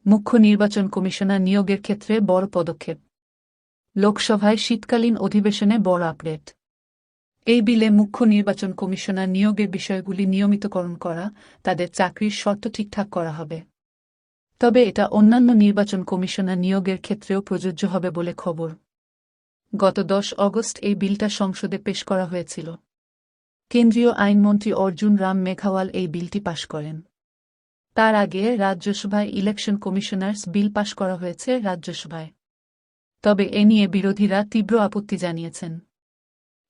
মুখ্য নির্বাচন কমিশনার নিয়োগের ক্ষেত্রে বড় পদক্ষেপ। লোকসভায় শীতকালীন অধিবেশনে বড় আপডেট। এই বিলে মুখ্য নির্বাচন কমিশনার নিয়োগের বিষয়গুলি নিয়মিতকরণ করা, তাদের চাকরির শর্ত ঠিকঠাক করা হবে। তবে এটা অন্যান্য নির্বাচন কমিশনার নিয়োগের ক্ষেত্রেও প্রযোজ্য হবে বলে খবর। গত 10 অগস্ট এই বিলটা সংসদে পেশ করা হয়েছিল। কেন্দ্রীয় আইনমন্ত্রী অর্জুন রাম মেঘাওয়াল এই বিলটি পাশ করেন। তার আগে রাজ্যসভায় ইলেকশন কমিশনার্স বিল পাশ করা হয়েছে রাজ্যসভায়। তবে এ নিয়ে বিরোধীরা তীব্র আপত্তি জানিয়েছেন।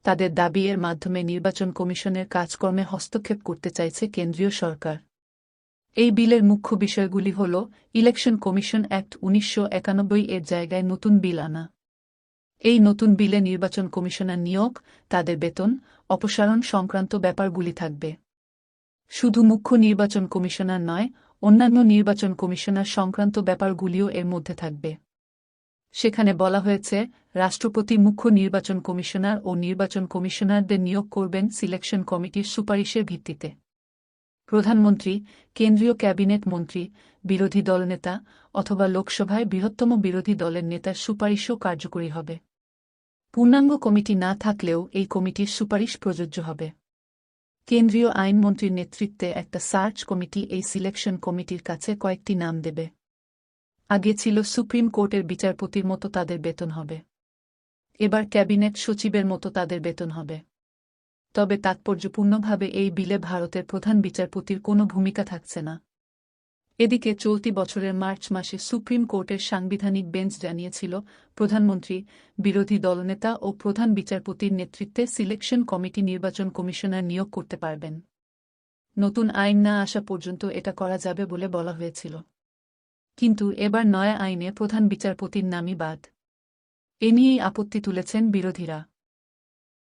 তাদের দাবি এর মাধ্যমে নির্বাচন কমিশনের কাজকর্মে হস্তক্ষেপ করতে চাইছে কেন্দ্রীয় সরকার। এই বিলের মুখ্য বিষয়গুলি হল ইলেকশন কমিশন অ্যাক্ট 1991 এর জায়গায় নতুন বিল আনা। এই নতুন বিলে নির্বাচন কমিশনার নিয়োগ, তাদের বেতন, অপসারণ সংক্রান্ত ব্যাপারগুলি থাকবে। শুধু মুখ্য নির্বাচন কমিশনার নয়, অন্যান্য নির্বাচন কমিশনার সংক্রান্ত ব্যাপারগুলিও এর মধ্যে থাকবে। সেখানে বলা হয়েছে, রাষ্ট্রপতি মুখ্য নির্বাচন কমিশনার ও নির্বাচন কমিশনারদের নিয়োগ করবেন সিলেকশন কমিটির সুপারিশের ভিত্তিতে। প্রধানমন্ত্রী, কেন্দ্রীয় ক্যাবিনেট মন্ত্রী, বিরোধী দলনেতা অথবা লোকসভায় বৃহত্তম বিরোধী দলের নেতার সুপারিশও কার্যকরী হবে। পূর্ণাঙ্গ কমিটি না থাকলেও এই কমিটির সুপারিশ প্রযোজ্য হবে। কেন্দ্রীয় আইনমন্ত্রীর নেতৃত্বে একটা সার্চ কমিটি এই সিলেকশন কমিটির কাছে কয়েকটি নাম দেবে। আগে ছিল সুপ্রিম কোর্টের বিচারপতির মতো তাদের বেতন হবে। এবার ক্যাবিনেট সচিবের মতো তাদের বেতন হবে। তবে তাৎপর্যপূর্ণভাবে এই বিলে ভারতের প্রধান বিচারপতির কোনো ভূমিকা থাকছে না। এদিকে চলতি বছরের মার্চ মাসে সুপ্রিম কোর্টের সাংবিধানিক বেঞ্চ জানিয়েছিল, প্রধানমন্ত্রী, বিরোধী দলনেতা ও প্রধান বিচারপতির নেতৃত্বে সিলেকশন কমিটি নির্বাচন কমিশনার নিয়োগ করতে পারবেন। নতুন আইন না আসা পর্যন্ত এটা করা যাবে বলে বলা হয়েছিল। কিন্তু এবার নয়া আইনে প্রধান বিচারপতির নামই বাদ। এ নিয়েই আপত্তি তুলেছেন বিরোধীরা।